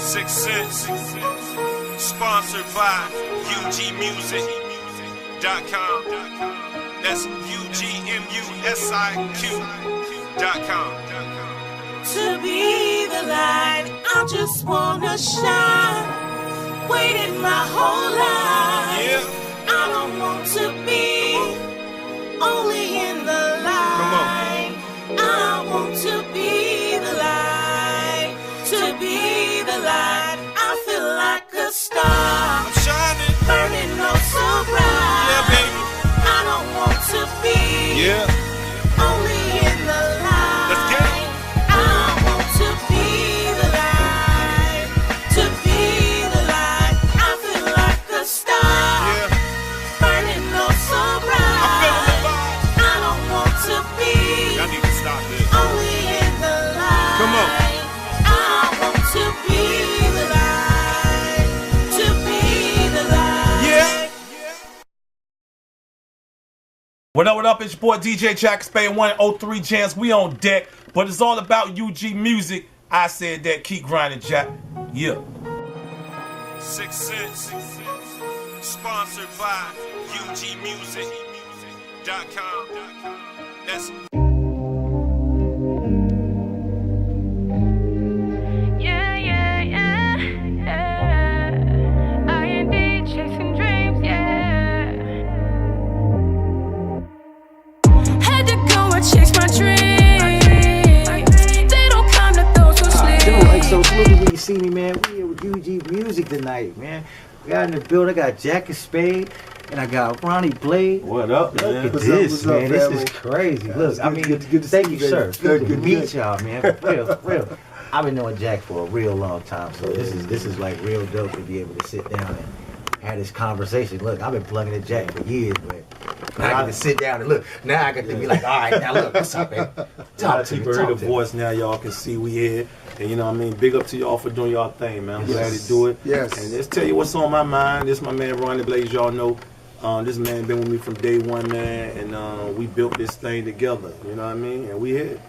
6 cents. Sponsored by UGmusic.com. That's UGMUSIQ.com. To be the light, I just wanna shine. Waited my whole life. Yeah. I don't want to be only in the light. I want to be the light. To be the light, I feel like a star. I'm shining. Burning oh so bright. Yeah, baby. I don't want to be only in the light. Let's get it. I want to be the light. To be the light, I feel like a star. Yeah. Burning oh so bright. I'm feeling the vibe. I don't want to be Y'all need to stop this. only in the light. Come on. I want to be the light. To be the light. Yeah. What up, it's your boy DJ Jack Spade 103 Jams. We on deck, but it's all about UG music. I said that, keep grinding, Jack. Yeah. 6 cents. Sponsored by UGmusic.com. That's Chasing dreams, yeah. Had to go and chase my dreams. They don't come to those who sleep. Yo, like so smoothly when you see me, man. We here with UG Music tonight, man. We got in the building. I got Jack and Spade, and I got Ronnie Blade. What up, Look man? at What's this, up, man. This family? is crazy. Yeah, Look, it's I good- mean, good to see thank you, you, baby. sir. Good to Good, meet good. y'all, man. For real. I've been knowing Jack for a real long time, so this is like real dope to be able to sit down and have this conversation. Look, I've been plugging at Jack for years, but now I get to sit down and look. Now I get to be like, all right, now look, what's up, man? Talk to me. People heard Talk the to me. voice now. Y'all can see we here. And you know what I mean? Big up to y'all for doing y'all thing, man. I'm glad to do it. Yes. And let's tell you what's on my mind. This is my man Ronnie Blaze. Y'all know this man been with me from day one, man. And we built this thing together. You know what I mean? And we here.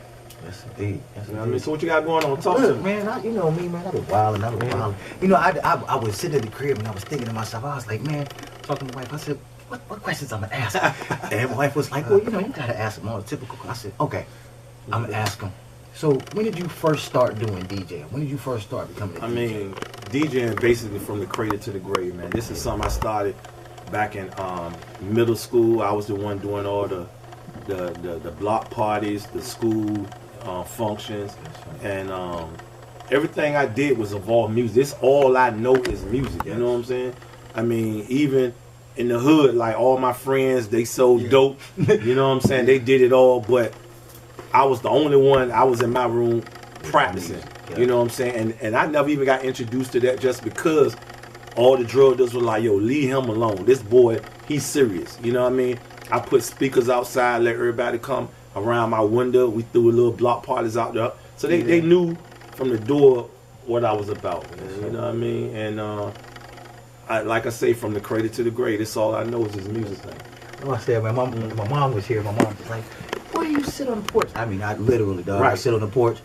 Yes, indeed. Yes, You know what I mean? So what you got going on? Talk to Look, me. man, you know me, man. I've been wilding. You know, I was sitting at the crib and I was thinking to myself, I was like, man, talking to my wife, I said, what questions I'm gonna ask? And my wife was like, well, you know, you gotta ask them all the typical. I said, okay, I'm gonna ask them. So when did you first start doing DJing? When did you first start becoming a DJ? I mean, DJing basically from the cradle to the grave, man. This is something I started back in middle school. I was the one doing all the block parties, the school functions, and everything I did was involve music. This all I know is music. You know what I'm saying? I mean, even in the hood, like all my friends, they sold dope. You know what I'm saying? They did it all, but I was the only one. I was in my room practicing. You know what I'm saying? And I never even got introduced to that just because all the drug dealers were like, yo, leave him alone. This boy, he's serious. You know what I mean? I put speakers outside, let everybody come around my window. We threw a little block parties out there. So they knew from the door what I was about. Man, you know what I mean? And like I say, from the cradle to the grave, that's all I know is this music thing. I said, my mom was here. My mom was like, why do you sit on the porch? I mean, I literally, dog. I Right. sit on the porch.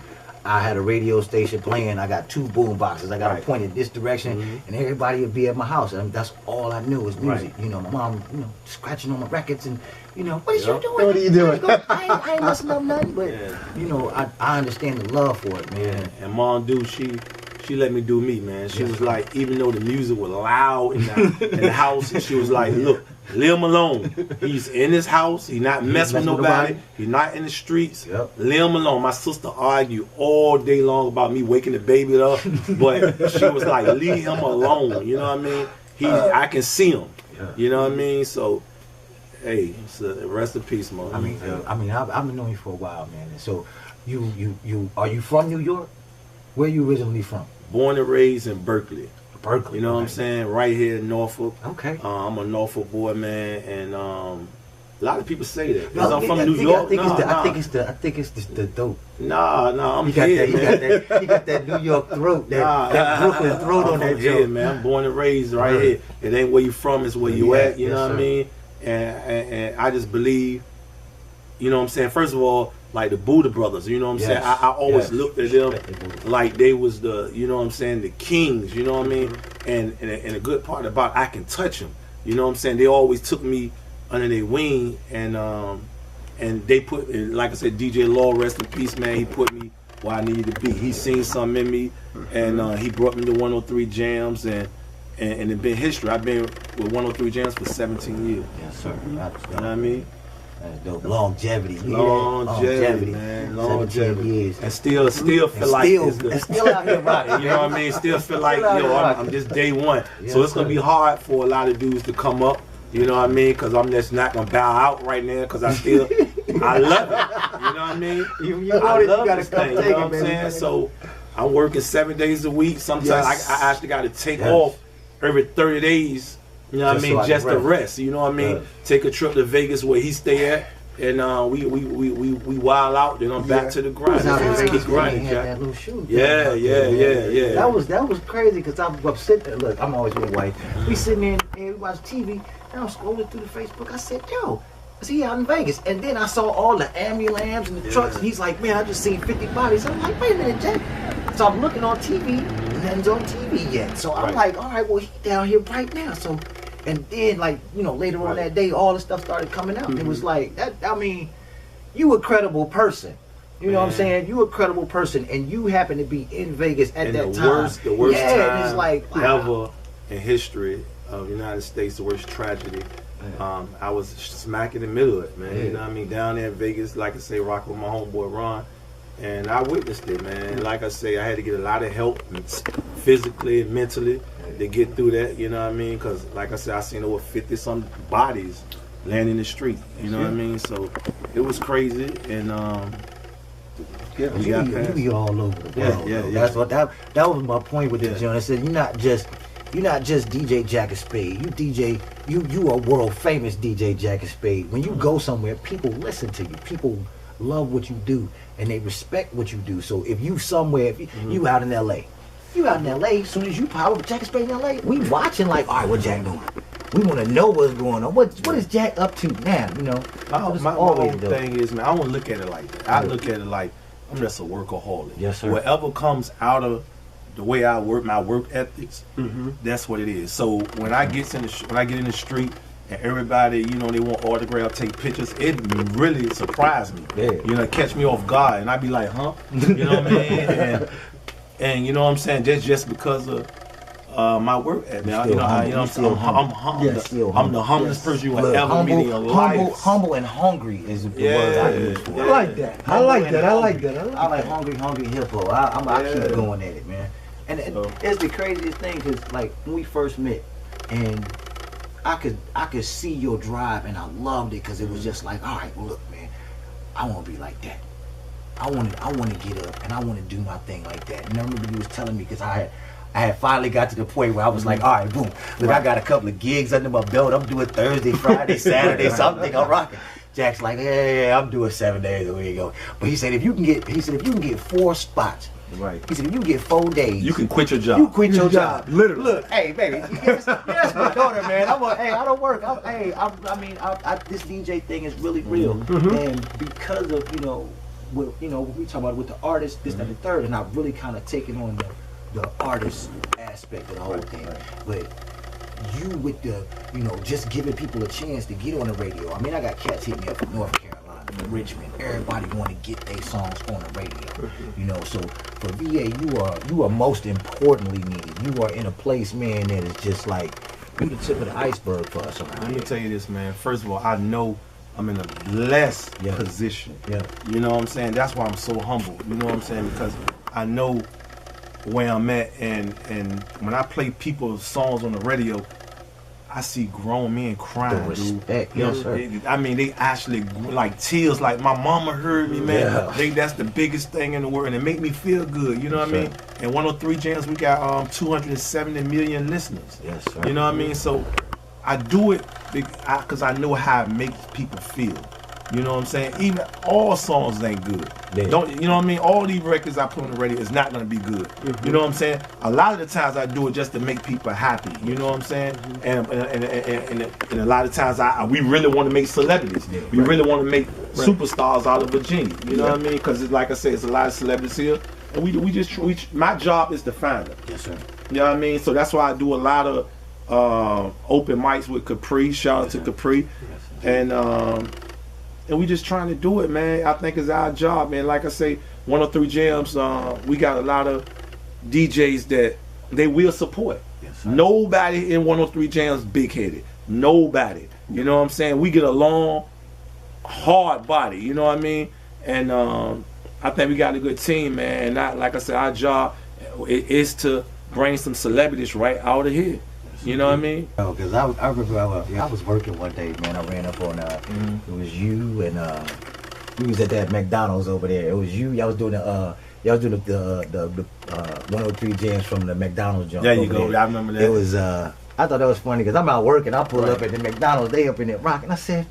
I had a radio station playing. I got 2 boom boxes. I got Right. them pointed this direction, and everybody would be at my house. And that's all I knew was music. Right. You know, my mom, you know, scratching on my records, and you know, what is you Yep. doing? What are you doing? I ain't messing up nothing, but Yeah. you know, I understand the love for it, man. And Mom Dude, she let me do me, man. She was like, even though the music was loud in the house, and she was like, look, leave him alone. He's in his house. He's not messing with nobody. He's not in the streets. Yep. Leave him alone. My sister argued all day long about me waking the baby up, but she was like, leave him alone. You know what I mean? I can see him. Yeah. You know what I mean? So, hey, rest in peace, Mom. I mean, I've been knowing you for a while, man. And so, you are you from New York? Where you originally from? Born and raised in Berkeley. Berkeley. You know what I'm right. saying? Right here in Norfolk. Okay. I'm a Norfolk boy, man, and a lot of people say that. 'Cause No, I'm from I New think- York. I think Nah, it's the dope. nah, I'm You got here, that. man. You got that New York throat. That Brooklyn throat I'm on that from here, joke. man. I'm born and raised right here. It ain't where you from, it's where you at. You know what I mean? And I just believe, you know what I'm saying? First of all, like the Buddha brothers, you know what I'm saying? I always looked at them like they was the, you know what I'm saying, the kings, you know what I mean? And a good part about I can touch them, you know what I'm saying? They always took me under their wing, and they put, like I said, DJ Law, rest in peace, man. He put me where I needed to be. He seen something in me, and he brought me to 103 Jams, and it been history. I've been with 103 Jams for 17 years. Yes, sir. You know what I mean? That's dope. Longevity, Man. Longevity. Years. And still feel like it's the, still out here riding. you know what I mean? Still feel like, I'm just day one. Yes, so it's going to be hard for a lot of dudes to come up, you know what I mean? Because I'm just not going to bow out right now because I love it. You know what I mean? I love this thing, you know what I'm saying? So I'm working 7 days a week. Sometimes I actually got to take off every 30 days. You know what I mean? Just to rest. You know what I mean? Take a trip to Vegas where he stay at, and we wild out. Then I'm back to the grind. Keep grinding, Jack. Yeah. That was crazy because I'm sitting there. Look, I'm always with wife. We sitting there and we watch TV. And I'm scrolling through the Facebook. I said, yo, is he out in Vegas? And then I saw all the ambulance and the trucks. And he's like, man, I just seen 50 bodies. I'm like, wait a minute, Jack. So I'm looking on TV. Nothing's on TV yet. So I'm like, all right, well, he down here right now. So. And then, like, you know, later on that day, all the stuff started coming out. It was like, that. I mean, you a credible person. You know what I'm saying? You a credible person, and you happen to be in Vegas at that time. The worst time it's like, ever in history of the United States, the worst tragedy. I was smack in the middle of it, man. You know what I mean? Down there in Vegas, like I say, rocking with my homeboy Ron. And I witnessed it, man. Like I say, I had to get a lot of help physically and mentally to get through that, you know what I mean? Because, like I said, I seen over 50-some bodies laying in the street, you know what I mean? So it was crazy, and you be all over the world. Yeah. That's what that was my point with this, John. I said you're not just DJ Jack and Spade. You are world famous DJ Jack and Spade. When you go somewhere, people listen to you. People love what you do, and they respect what you do. So if you somewhere, if you out in LA. You out in LA, as soon as you pop up Jack and Spade in LA, we watching like, all right, what Jack doing? We want to know what's going on. What is Jack up to now? You know, my whole thing is, man, I don't look at it like that. I look at it like I'm just a workaholic. Yes, sir. Whatever comes out of the way I work, my work ethics, that's what it is. So when I get in the street and everybody, you know, they want autograph, take pictures, it really surprised me. Yeah. You know, catch me off guard, and I be like, huh? You know what I mean? And you know what I'm saying? Just because of my work ethic. You know, I'm the humblest person you will ever meet in your life. Humble and hungry is the word I use for it. I like that. I like that. I like hungry hippo. I keep going at it, man. And it's the craziest thing because, like, when we first met, and I could see your drive, and I loved it because it was just like, all right, well, look, man, I want to be like that. I want to get up and I want to do my thing like that. And I remember you was telling me because I had finally got to the point where I was like, all right, boom, look, I got a couple of gigs under my belt. I'm doing Thursday, Friday, Saturday, something. I'm rocking. Jack's like, yeah, I'm doing 7 days a week. But he said if you can get 4 spots. Right. He said, if you get 4 days, you can quit your job. You quit your job. Literally. Look, hey, baby, that's my daughter, man. I don't work. This DJ thing is really real. And because of, we talk about with the artist, this, that, and the third, and I've really kind of taken on the artist aspect of the whole thing. But you with the, just giving people a chance to get on the radio. I mean, I got cats hitting me up from North Carolina, from Richmond. Everybody want to get their songs on the radio. So for VA, you are most importantly needed. You are in a place, man, that is just like you the tip of the iceberg for us around Let me here. tell you this, man. First of all, I know I'm in a blessed position. Yeah. You know what I'm saying? That's why I'm so humble. You know what I'm saying? Because I know where I'm at, and when I play people's songs on the radio, I see grown men crying, The respect, dude. yes, sir. They actually like tears. Like my mama heard me, man. Yeah. That's the biggest thing in the world, and it make me feel good. You know what I mean? And 103 Jams, we got 270 million listeners. Yes, sir. You know what I mean? So I do it because I know how it makes people feel. You know what I'm saying? Even all songs ain't good. Yeah. Don't you know what I mean? All these records I put on the radio is not gonna be good. You know what I'm saying? A lot of the times I do it just to make people happy. You know what I'm saying? And a lot of times we really want to make celebrities. Yeah, We really want to make superstars out of Virginia. You know what I mean? Because like I said, it's a lot of celebrities here, and my job is to find them. Yes, sir. You know what I mean? So that's why I do a lot of open mics with Capri. Shout out to Capri, and we just trying to do it, man. I think it's our job, man. Like I say, 103 Jams, we got a lot of DJs that they will support. Yes, sir. Nobody in 103 Jams big-headed. Nobody. You know what I'm saying? We get along, hard body. You know what I mean? And I think we got a good team, man. And like I said, our job is to bring some celebrities right out of here. You know what I mean? Oh, because I remember I was working one day, man. I ran up on it was you and we was at that McDonald's over there. It was you. Y'all was doing the 103 Jams from the McDonald's joint. There you go. I remember that. It was I thought that was funny because I'm out working. I pulled up at the McDonald's. They up in there rocking. I said,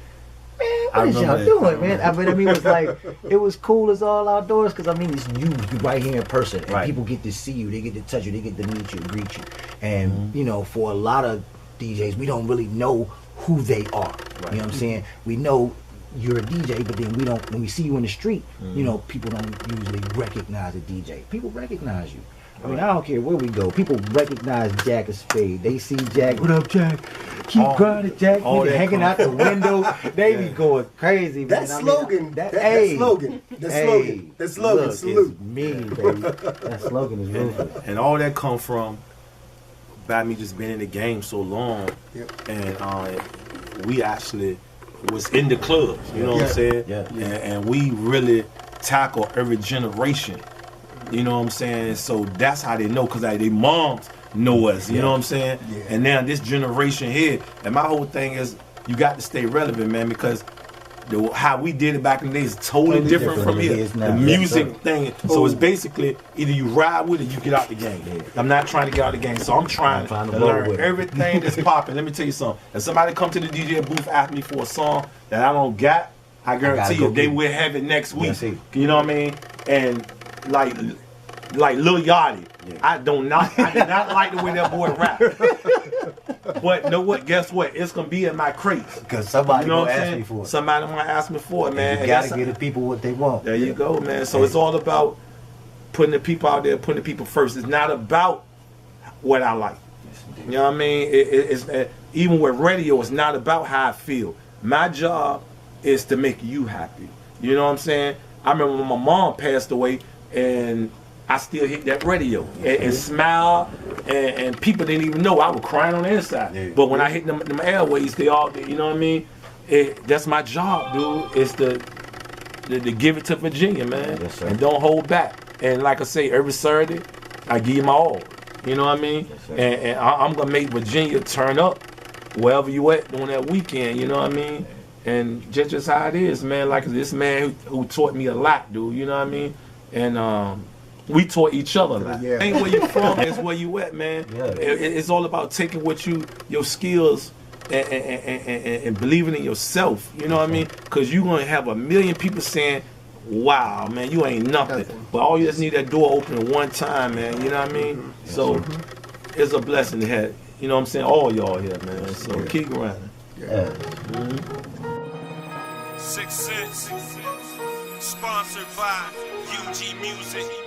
man, what is y'all doing, man? I mean, it was like, it was cool as all outdoors because, I mean, it's you right here in person. And people get to see you. They get to touch you. They get to meet you, greet you. And, you know, for a lot of DJs, we don't really know who they are. You know what I'm saying? We know you're a DJ, but then we don't, when we see you in the street, you know, people don't usually recognize a DJ. People recognize you. I mean, I don't care where we go. People recognize Jack as Spade. They see Jack. What up, Jack? Keep grinding, Jack. Nigga hanging out the window. They be going crazy. That man. slogan. That slogan. That slogan. Look, Salute. is mean, baby. That slogan is ruthless. And all that come from by me just being in the game so long. Yep. And we actually was in the clubs. You know what I'm saying? Yeah. And we really tackle every generation. You know what I'm saying? So that's how they know, because their moms know us. You know what I'm saying? Yeah. And now this generation here, and my whole thing is you got to stay relevant, man, because how we did it back in the day is totally different from here. The music thing. So it's basically either you ride with it, or you get out the game. Yeah. I'm not trying to get out the game, so I'm trying to learn with it. everything that's popping. Let me tell you something. If somebody come to the DJ booth ask me for a song that I don't got, I guarantee you they will have it next week. You know what I mean? And like Lil Yachty, I did not like the way that boy rap. But know what? Guess what? It's gonna be in my crates Because somebody gonna ask me for it. Somebody might ask me for it, man. You gotta give the people what they want. There you go, man. So it's all about putting the people out there, putting the people first. It's not about what I like. You know what I mean? It's even with radio, it's not about how I feel. My job is to make you happy. You know what I'm saying? I remember when my mom passed away, and I still hit that radio and smile, and people didn't even know I was crying on the inside. Yeah. But when I hit them airways, they all, you know what I mean? That's my job, dude. It's to give it to Virginia, man. Yes, sir. And don't hold back. And like I say, every Saturday, I give you my all. You know what I mean? Yes, And I'm gonna make Virginia turn up wherever you at on that weekend. You know what I mean? And just how it is, man. Like this man who taught me a lot, dude. You know what I mean? And we taught each other a lot. Yeah. Ain't where you from, it's where you at, man. Yeah. It's all about taking what your skills and believing in yourself. You know what I mean? Because you're gonna have a million people saying, "Wow, man, you ain't nothing." But all you just need that door open one time, man. You know what I mean? So it's a blessing to have, you know what I'm saying, all y'all here, man. So keep grinding. Yeah. 6 Cents, sponsored by UGmusic.com.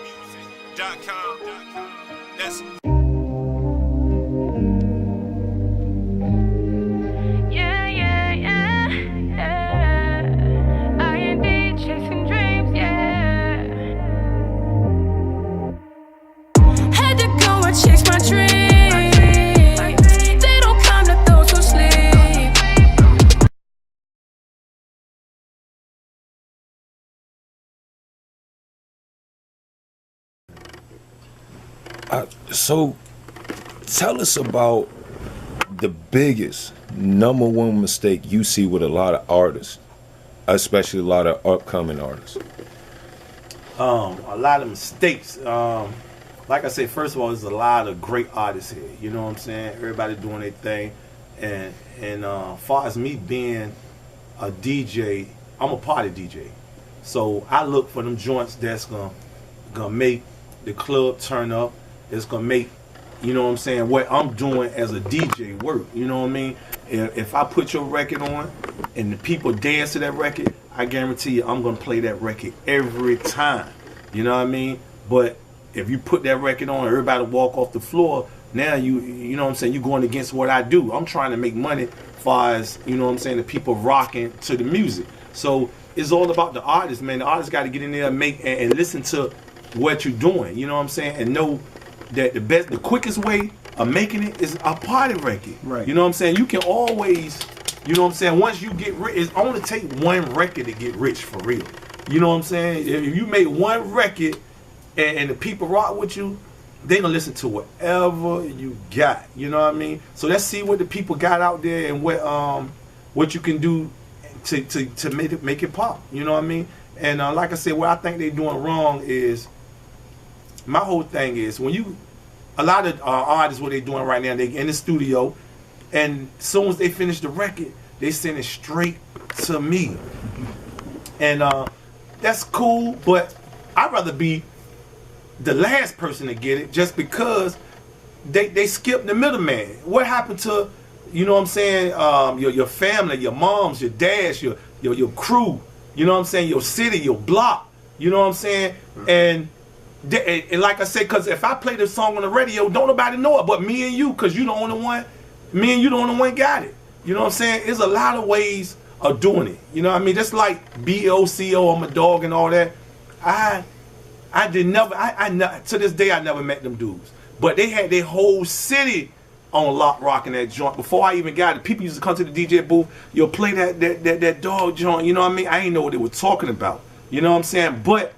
That's Yeah, yeah, yeah, yeah. I&D chasing dreams, yeah. Had to go and chase my dreams. They don't come to those who sleep. So, tell us about the biggest number one mistake you see with a lot of artists, especially a lot of upcoming artists. A lot of mistakes. Like I said, first of all, there's a lot of great artists here. You know what I'm saying? Everybody doing their thing. And far as me being a DJ, I'm a party DJ. So I look for them joints that's gonna make the club turn up. It's gonna make, you know what I'm saying, what I'm doing as a DJ work. You know what I mean? If I put your record on and the people dance to that record, I guarantee you I'm gonna play that record every time. You know what I mean? But if you put that record on, everybody walk off the floor. Now you know what I'm saying, you're going against what I do. I'm trying to make money as far as, you know what I'm saying, the people rocking to the music. So it's all about the artist, man. The artist got to get in there and make and listen to what you're doing. You know what I'm saying, and know that the quickest way of making it is a party record. Right. You know what I'm saying? You can always, you know what I'm saying, once you get rich, it's only take one record to get rich for real. You know what I'm saying? If you make one record and the people rock with you, they gonna listen to whatever you got. You know what I mean? So let's see what the people got out there and what you can do to make it pop. You know what I mean? And like I said, what I think they're doing wrong is, my whole thing is, when a lot of artists, what they're doing right now, they in the studio, and as soon as they finish the record, they send it straight to me. And that's cool, but I'd rather be the last person to get it, just because they skip the middleman. What happened to, you know what I'm saying, your family, your moms, your dads, your crew, you know what I'm saying, your city, your block, you know what I'm saying? And like I said, because if I play this song on the radio, don't nobody know it but me and you, because you the only one, me and you the only one got it. You know what I'm saying? There's a lot of ways of doing it. You know what I mean? Just like BOCO, I'm a dog and all that. I to this day I never met them dudes. But they had their whole city on lock rocking that joint. Before I even got it, people used to come to the DJ booth, you'll play that dog joint, you know what I mean? I didn't know what they were talking about. You know what I'm saying? But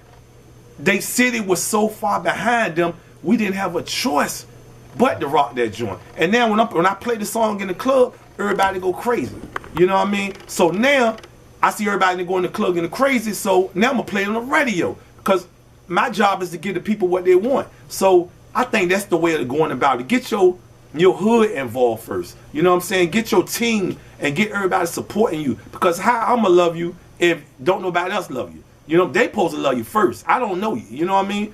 they city was so far behind them, we didn't have a choice but to rock that joint. And now when I play the song in the club, everybody go crazy. You know what I mean? So now I see everybody going to the club getting crazy, so now I'm gonna play it on the radio, because my job is to give the people what they want. So I think that's the way of going about it. Get your hood involved first. You know what I'm saying? Get your team and get everybody supporting you. Because how I'm gonna love you if don't nobody else love you? You know, they supposed to love you first. I don't know you. You know what I mean?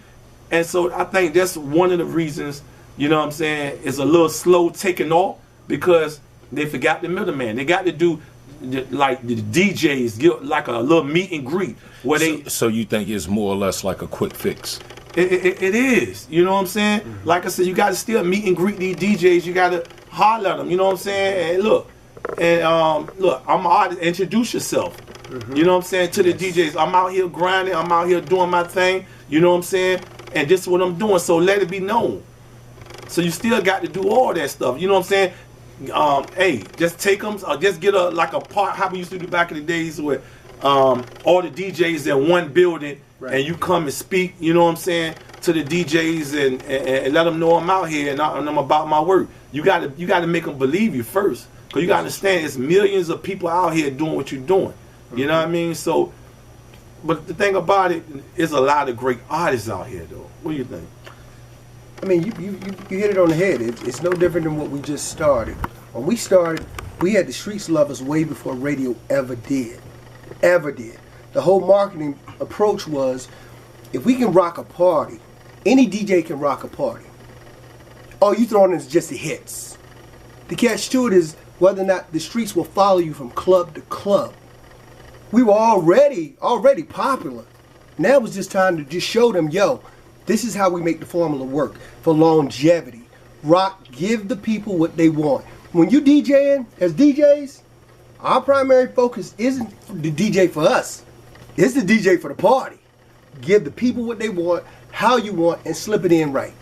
And so I think that's one of the reasons, you know what I'm saying, it's a little slow taking off, because they forgot the middleman. They got to do like the DJs get like a little meet and greet where So you think it's more or less like a quick fix? It is. You know what I'm saying? Mm-hmm. Like I said, you got to still meet and greet these DJs. You got to holler at them. You know what I'm saying? And look, I'm an artist. Introduce yourself. Mm-hmm. You know what I'm saying? To the DJs. I'm out here grinding. I'm out here doing my thing. You know what I'm saying? And this is what I'm doing. So let it be known. So you still got to do all that stuff. You know what I'm saying? Hey, just take them. Just get a part. How we used to do back in the days where all the DJs in one building. Right. And you come and speak, you know what I'm saying, to the DJs and let them know I'm out here and I'm about my work. You got to make them believe you first, because you got to understand it's millions of people out here doing what you're doing. You know what I mean? So, but the thing about it is a lot of great artists out here, though. What do you think? I mean, you hit it on the head. It's no different than what we just started. When we started, we had the streets love us way before radio ever did. The whole marketing approach was, if we can rock a party, any DJ can rock a party. All you throwing is just the hits. The catch to it is whether or not the streets will follow you from club to club. We were already popular. Now it was just time to just show them, yo, this is how we make the formula work for longevity. Rock, give the people what they want. When you DJing as DJs, our primary focus isn't the DJ for us. It's the DJ for the party. Give the people what they want, how you want, and slip it in right.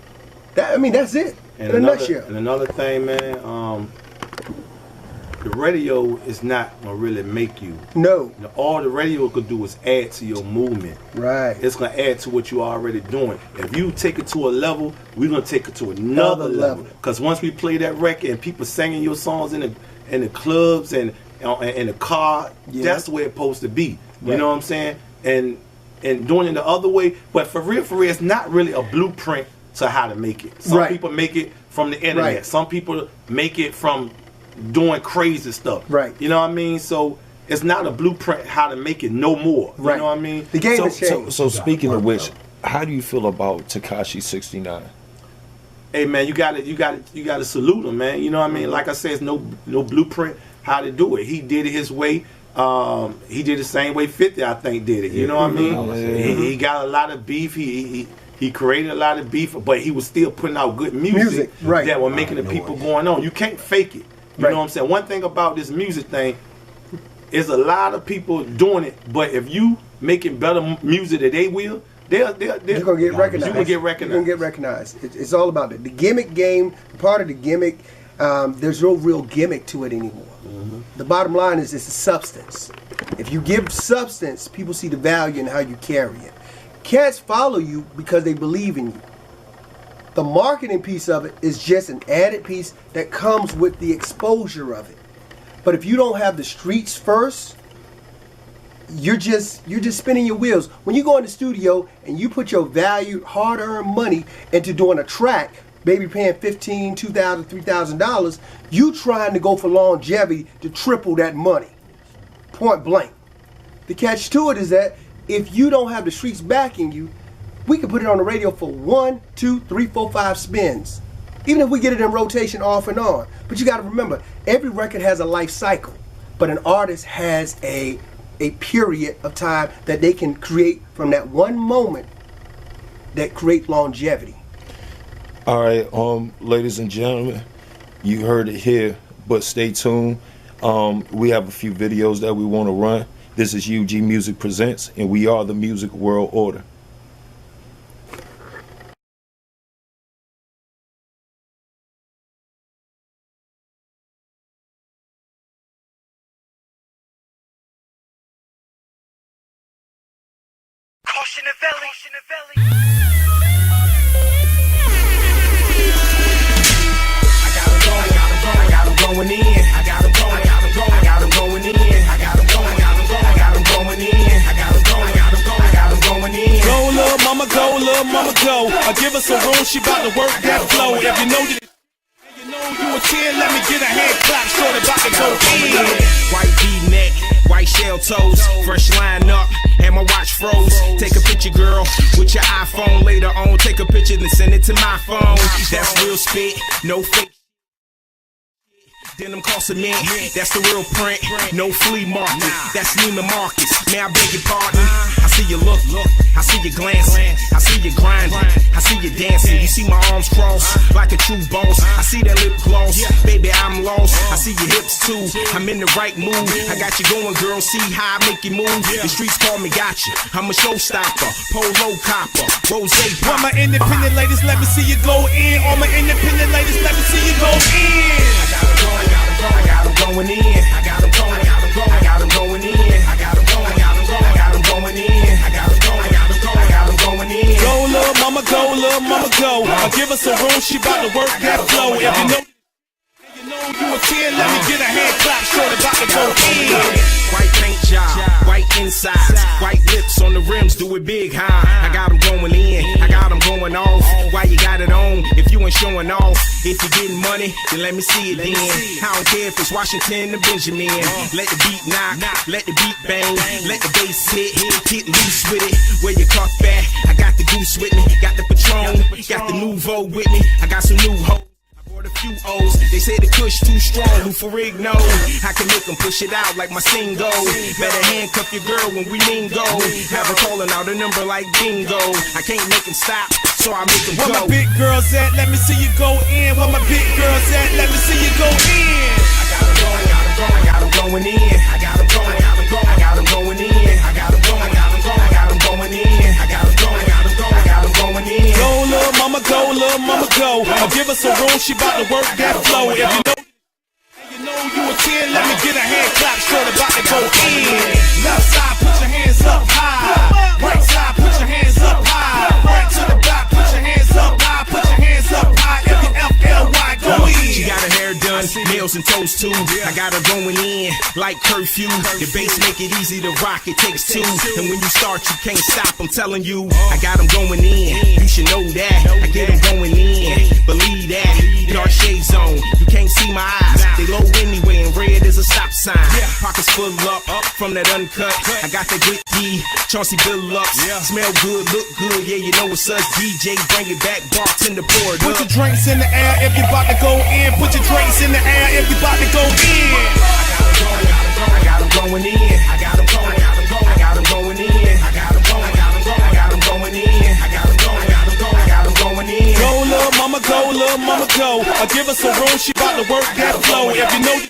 That's it in a nutshell. And another thing, man, the radio is not gonna really make you. No. All the radio could do is add to your movement. Right. It's gonna add to what you're already doing. If you take it to a level, we're gonna take it to another level. Because once we play that record and people singing your songs in the clubs and in the car, that's where it's supposed to be. You know what I'm saying? And doing it the other way. But for real, it's not really a blueprint to how to make it. Some people make it from the internet. Right. Some people make it from doing crazy stuff. Right. You know what I mean? So it's not a blueprint how to make it no more. You Right. know what I mean? The game has changed. So speaking of which, how do you feel about Tekashi 69? Hey man, you gotta salute him, man. You know what I mean? Like I said, it's no blueprint how to do it. He did it his way. He did the same way 50, I think, did it. You know what I mean? He got a lot of beef. He created a lot of beef, but he was still putting out good music right. that were making the people going on. You can't fake it. You know what I'm saying? One thing about this music thing is a lot of people doing it, but if you making better music than they will, you're gonna get recognized. You're gonna get recognized. You're gonna get recognized. It's all about it. The gimmick game, part of the gimmick. There's no real gimmick to it anymore. The bottom line is it's a substance. If you give substance, people see the value in how you carry it. Cats follow you because they believe in you. The marketing piece of it is just an added piece that comes with the exposure of it. But if you don't have the streets first, you're just spinning your wheels. When you go in the studio and you put your valued, hard-earned money into doing a track, maybe paying $1,500, $2,000, $3,000, you trying to go for longevity to triple that money. Point blank. The catch to it is that if you don't have the streets backing you, we can put it on the radio for 1, 2, 3, 4, 5 spins. Even if we get it in rotation off and on. But you got to remember, every record has a life cycle. But an artist has a period of time that they can create from that one moment that create longevity. All right, ladies and gentlemen, you heard it here, but stay tuned. We have a few videos that we want to run. This is UG Music Presents, and we are the Music World Order. Caution the belly. I got him going in. I got him going in. I got him going in. Go, little mama, go, little mama, go. I give her some room, she bout to work that flow. If you know you a 10, let me get a hand clap, short about to go in. White V-neck, white shell toes, fresh line up, and my watch froze. Take a picture, girl, with your iPhone. Later on, take a picture and send it to my phone. That's real spit, no fake. Denim cost a mint, that's the real print. No flea market, that's Neiman Marcus. May I beg your pardon? I see you look, I see you glancing, I see you grinding, I see you dancing. You see my arms crossed like a true boss. I see that lip gloss, baby I'm lost. I see your hips too, I'm in the right mood. I got you going, girl, see how I make you move. The streets call me gotcha, I'm a showstopper, polo copper, rose pop. All my independent ladies, let me see you go in. All my independent ladies, let me see you go in. I got him going in. I got him going. I got him going. I got him going in. I got him going. I got him going in. I got him going. I got him going in. Go, little mama, go, little mama, go. I give her some room, she bout to work that flow. If you know you a 10, let me get a hand clap, short about to go in. White paint job, white insides, white lips on the rims, do it big, huh? I got them going in, I got them going off. Why you got it on if you ain't showing off? If you getting money, then let me see it then. I don't care if it's Washington or Benjamin. Let the beat knock, let the beat bang, let the bass hit, get loose with it. Where you caught back, I got the goose with me, got the Patron, got the Nouveau with me, I got some new hoes. A few O's, they say the kush too strong, who for rig no. I can make them push it out like my single. Better handcuff your girl when we lingo. Have her calling out a number like bingo. I can't make them stop, so I make them go. Where my big girls at, let me see you go in. Where my big girls at, let me see you go in. I got them going, I got them going in. I got them going, I got them going in. I got them going, I got them going in. I got them going, I got them going in. Go, little mama, go, little mama, go. I give her some room, she bout to work that flow. If you know you a 10, let me get a hand clap, short about to go in. Left side, put your hands up high. Right side, put your hands up high. Right to the back, put your hands up high. Put your hands up high. F-U-F-L-Y, go in. She got her hair done, nails and toes too. I got her going in like curfew. The bass make it easy to rock, it takes two. And when you start, you can't stop, I'm telling you. I got them going in, you should know that. I get them going in, believe that. Dark shades on, you can't see my eyes. They low anyway, and red is a stop sign. Pockets full up, from that uncut. I got that good D, Chauncey Billups. Smell good, look good, yeah, you know it's us. DJ, bring it back, bartender, pour it up. Put your drinks in the air if you about to go in. Put your drinks in the air if you about to go in. I got them going in. I got them going. I got them going in. I got them going. I got them going in. I got them going. I got them going in. Go, little mama, go, little mama, go. Give us a room, she about to work that flow. If you know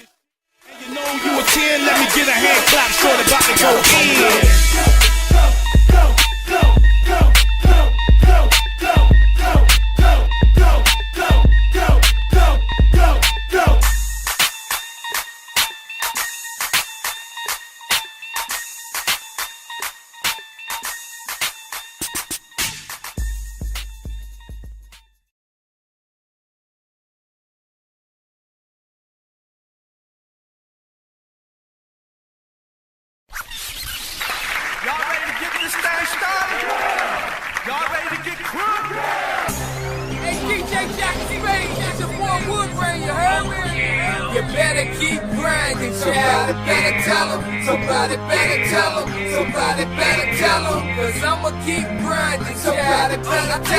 you a 10, let me get a hand clap. Short about to go in. Y'all ready to get this thing started? Y'all ready to get crunk? Hey, DJ Jackson, ready? It's your boy Woodbrain, you heard me? You better keep grinding, child. Better tell them. Somebody better tell them. Somebody better tell them. Cause I'ma keep grinding, child. Better tell them.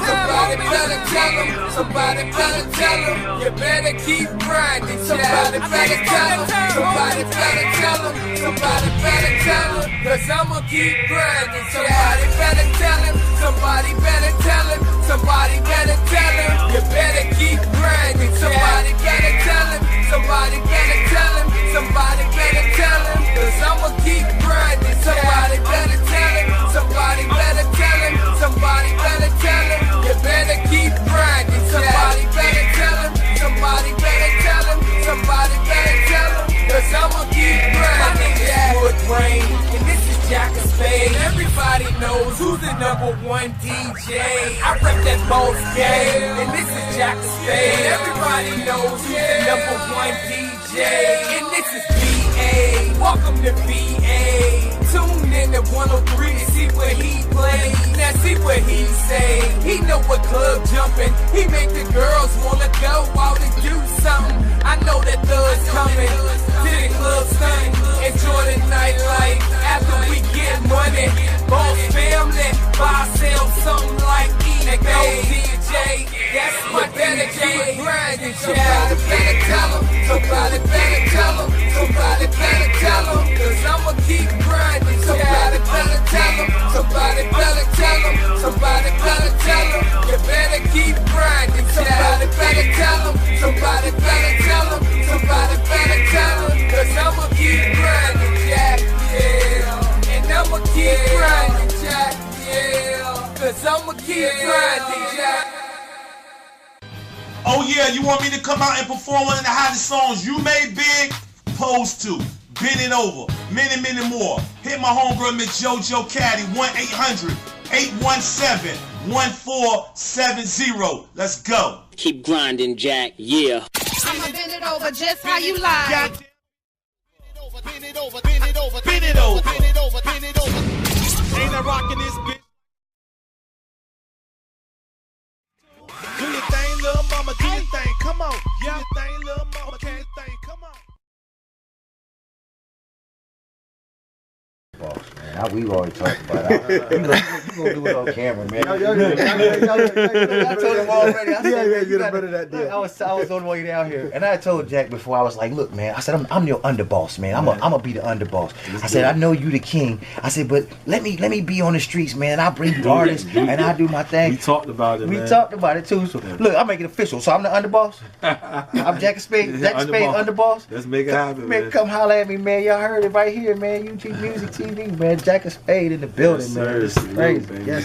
Somebody better tell them. Somebody better tell them. You better keep grinding, child. Better tell them. Somebody better tell them. Somebody better tell them. Cause I'ma keep grinding, somebody better tell him. Somebody better tell him. Somebody better tell him. You better keep grinding, somebody better tell him. Somebody better tell him. Somebody better tell him. Cause I'ma keep grinding, somebody better tell him. Somebody better tell him. Somebody better tell him. You better keep grinding, somebody better tell him. Somebody better tell him. Somebody better tell him. Cause I'ma keep grinding. Woodbrain, and this is Jack of Spade. Everybody knows who's the #1 DJ. I rep that boss game, and this is Jack of Spade. Everybody knows who's the #1 DJ, and this is BA. Welcome to BA. Tune in to 103 to see what he play. Now see what he say. He know what club jumping. He make the girls wanna go out and do something. I know that thugs coming to the club stunt. Enjoy the nightlife after we get money. Boss family, buy, sell something like eBay. DJ, that's what better keep grinding. Somebody better tell him. Somebody better tell him. Somebody better tell him. Cause I'ma keep grinding. Somebody better tell him. Somebody better tell him. Somebody better tell him. You better keep grinding. Somebody better tell him. Somebody better tell him. Somebody better tell him. Cause I'ma keep grinding, Jack, yeah. And I'ma keep grinding, Jack, yeah. Cause I'ma keep grinding, Jack. Oh yeah, you want me to come out and perform one of the hottest songs you made big? Pose 2, Bend It Over, many, many more. Hit my homegirl Miss JoJo Caddy, 1-800-817-1470. Let's go. Keep grinding, Jack, yeah. I'ma bend it over just how you like. Bend it over, bend it over, bend it over, bend it over, bend it over. Ain't I rocking this bitch? Do your thing, little mama, do your thing, come on. Do your thing, little mama, do your thing, come on. Boss, man. We already talked about it. You gonna do it on camera, man. I told him already. I said, you better that day. I was on the way down here, and I told Jack before, I was like, look, man. I said, I'm your underboss, man. I'm gonna be the underboss. I said, I know you the king. I said, but let me be on the streets, man. I bring you artists, and I do my thing. We talked about it, man. We talked about it too. So look, I make it official. So I'm the underboss. I'm Jack of Spade. Jack of Spade, underboss. Let's make it happen, man. Come holler at me, man. Y'all heard it right here, man. UG Music TV, man. Jack of Spade in the building, man. This is crazy. Yes.